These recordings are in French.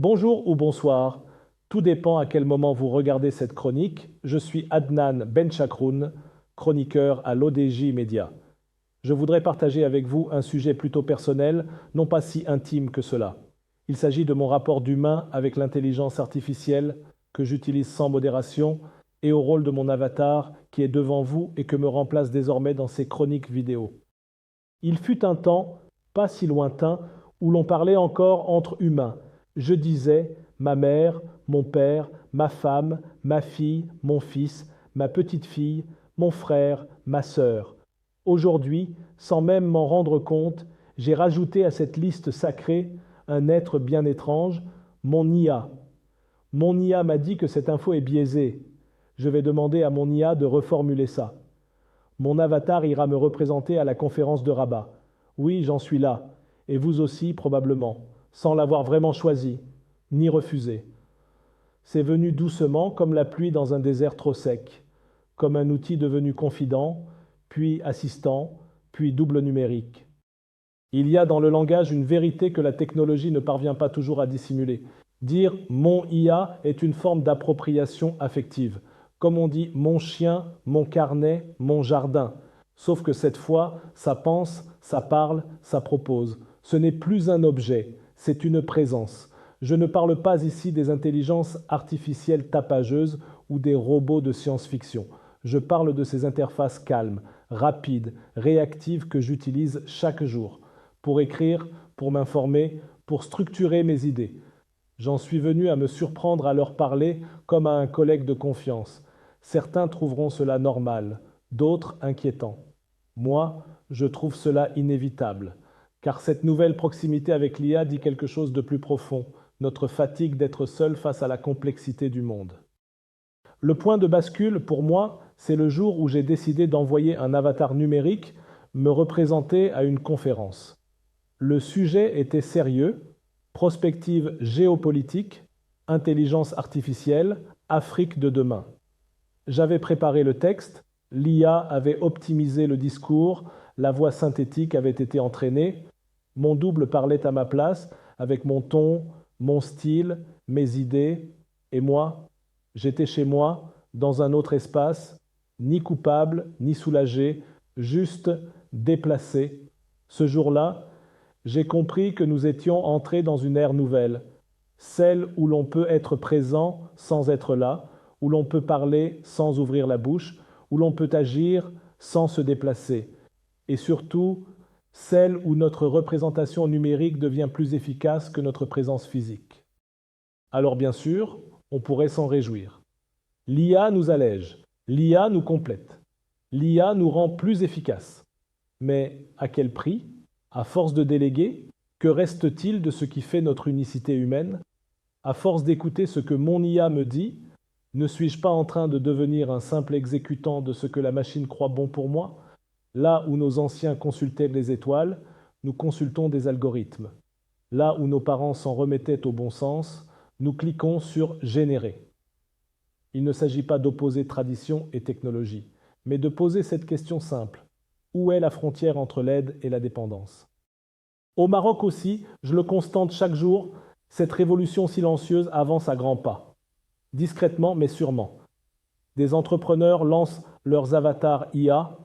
Bonjour ou bonsoir, tout dépend à quel moment vous regardez cette chronique. Je suis Adnan Benchakroun, chroniqueur à l'ODJ Média. Je voudrais partager avec vous un sujet plutôt personnel, non pas si intime que cela. Il s'agit de mon rapport d'humain avec l'intelligence artificielle que j'utilise sans modération et au rôle de mon avatar qui est devant vous et que me remplace désormais dans ces chroniques vidéo. Il fut un temps, pas si lointain, où l'on parlait encore entre humains. Je disais ma mère, mon père, ma femme, ma fille, mon fils, ma petite-fille, mon frère, ma sœur. Aujourd'hui, sans même m'en rendre compte, j'ai rajouté à cette liste sacrée un être bien étrange, mon IA. Mon IA m'a dit que cette info est biaisée. Je vais demander à mon IA de reformuler ça. Mon avatar ira me représenter à la conférence de Rabat. Oui, j'en suis là, et vous aussi probablement, sans l'avoir vraiment choisi, ni refusé. C'est venu doucement comme la pluie dans un désert trop sec, comme un outil devenu confident, puis assistant, puis double numérique. Il y a dans le langage une vérité que la technologie ne parvient pas toujours à dissimuler. Dire mon IA est une forme d'appropriation affective. Comme on dit mon chien, mon carnet, mon jardin. Sauf que cette fois, ça pense, ça parle, ça propose. Ce n'est plus un objet, c'est une présence. Je ne parle pas ici des intelligences artificielles tapageuses ou des robots de science-fiction. Je parle de ces interfaces calmes, rapides, réactives que j'utilise chaque jour pour écrire, pour m'informer, pour structurer mes idées. J'en suis venu à me surprendre à leur parler comme à un collègue de confiance. Certains trouveront cela normal, d'autres inquiétant. Moi, je trouve cela inévitable, car cette nouvelle proximité avec l'IA dit quelque chose de plus profond, notre fatigue d'être seul face à la complexité du monde. Le point de bascule, pour moi, c'est le jour où j'ai décidé d'envoyer un avatar numérique me représenter à une conférence. Le sujet était sérieux, prospective géopolitique, intelligence artificielle, Afrique de demain. J'avais préparé le texte, l'IA avait optimisé le discours, la voix synthétique avait été entraînée, mon double parlait à ma place avec mon ton, mon style, mes idées, et moi, j'étais chez moi, dans un autre espace, ni coupable, ni soulagé, juste déplacé. Ce jour-là, j'ai compris que nous étions entrés dans une ère nouvelle, celle où l'on peut être présent sans être là, où l'on peut parler sans ouvrir la bouche, où l'on peut agir sans se déplacer, et surtout celle où notre représentation numérique devient plus efficace que notre présence physique. Alors bien sûr, on pourrait s'en réjouir. L'IA nous allège, l'IA nous complète, l'IA nous rend plus efficaces. Mais à quel prix? À force de déléguer, que reste-t-il de ce qui fait notre unicité humaine? À force d'écouter ce que mon IA me dit, ne suis-je pas en train de devenir un simple exécutant de ce que la machine croit bon pour moi? Là où nos anciens consultaient les étoiles, nous consultons des algorithmes. Là où nos parents s'en remettaient au bon sens, nous cliquons sur Générer. Il ne s'agit pas d'opposer tradition et technologie, mais de poser cette question simple. Où est la frontière entre l'aide et la dépendance? Au Maroc aussi, je le constate chaque jour, cette révolution silencieuse avance à grands pas, discrètement mais sûrement. Des entrepreneurs lancent leurs avatars IA,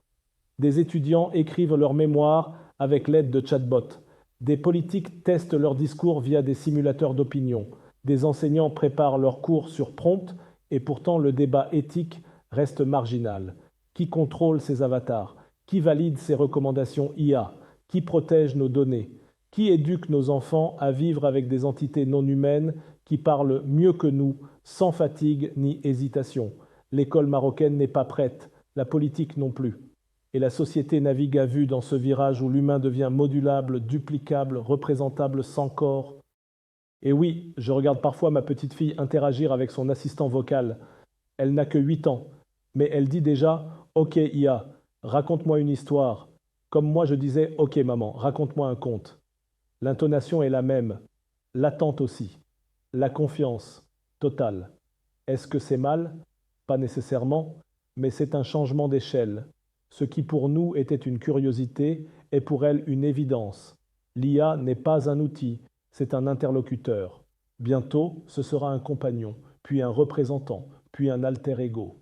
des étudiants écrivent leurs mémoires avec l'aide de chatbots, des politiques testent leurs discours via des simulateurs d'opinion, des enseignants préparent leurs cours sur prompt et pourtant le débat éthique reste marginal. Qui contrôle ces avatars? Qui valide ces recommandations IA? Qui protège nos données? Qui éduque nos enfants à vivre avec des entités non humaines qui parlent mieux que nous, sans fatigue ni hésitation? L'école marocaine n'est pas prête, la politique non plus. Et la société navigue à vue dans ce virage où l'humain devient modulable, duplicable, représentable sans corps. Et oui, je regarde parfois ma petite fille interagir avec son assistant vocal. Elle n'a que 8 ans, mais elle dit déjà OK IA, raconte-moi une histoire. Comme moi je disais OK maman, raconte-moi un conte. L'intonation est la même, l'attente aussi, la confiance totale. Est-ce que c'est mal? Pas nécessairement, mais c'est un changement d'échelle. Ce qui pour nous était une curiosité est pour elle une évidence. L'IA n'est pas un outil, c'est un interlocuteur. Bientôt, ce sera un compagnon, puis un représentant, puis un alter ego.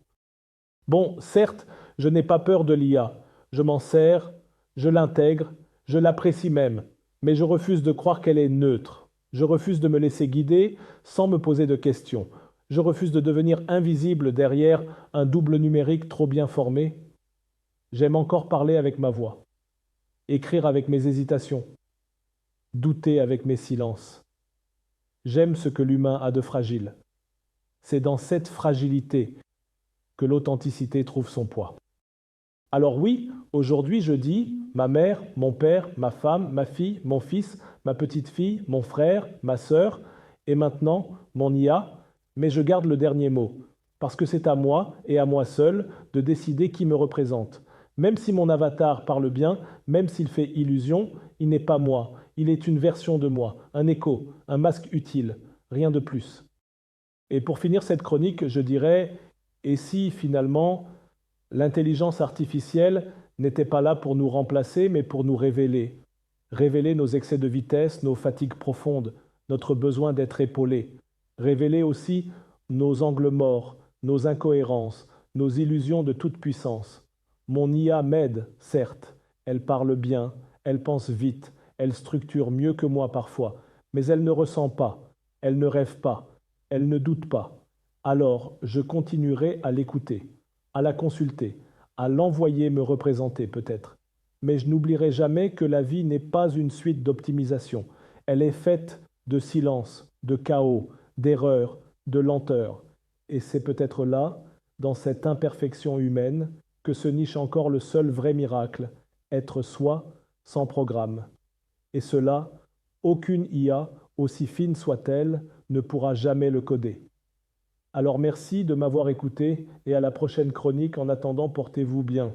Bon, certes, je n'ai pas peur de l'IA. Je m'en sers, je l'intègre, je l'apprécie même, mais je refuse de croire qu'elle est neutre. Je refuse de me laisser guider sans me poser de questions. Je refuse de devenir invisible derrière un double numérique trop bien formé. J'aime encore parler avec ma voix, écrire avec mes hésitations, douter avec mes silences. J'aime ce que l'humain a de fragile. C'est dans cette fragilité que l'authenticité trouve son poids. Alors oui, aujourd'hui je dis ma mère, mon père, ma femme, ma fille, mon fils, ma petite fille, mon frère, ma sœur, et maintenant mon IA, mais je garde le dernier mot, parce que c'est à moi et à moi seul de décider qui me représente. Même si mon avatar parle bien, même s'il fait illusion, il n'est pas moi, il est une version de moi, un écho, un masque utile, rien de plus. Et pour finir cette chronique, je dirais, et si finalement l'intelligence artificielle n'était pas là pour nous remplacer, mais pour nous révéler. Révéler nos excès de vitesse, nos fatigues profondes, notre besoin d'être épaulé. Révéler aussi nos angles morts, nos incohérences, nos illusions de toute puissance. Mon IA m'aide, certes. Elle parle bien, elle pense vite, elle structure mieux que moi parfois, mais elle ne ressent pas, elle ne rêve pas, elle ne doute pas. Alors, je continuerai à l'écouter, à la consulter, à l'envoyer me représenter peut-être. Mais je n'oublierai jamais que la vie n'est pas une suite d'optimisation. Elle est faite de silence, de chaos, d'erreurs, de lenteur. Et c'est peut-être là, dans cette imperfection humaine, que se niche encore le seul vrai miracle, être soi sans programme. Et cela, aucune IA, aussi fine soit-elle, ne pourra jamais le coder. Alors merci de m'avoir écouté et à la prochaine chronique. En attendant, portez-vous bien.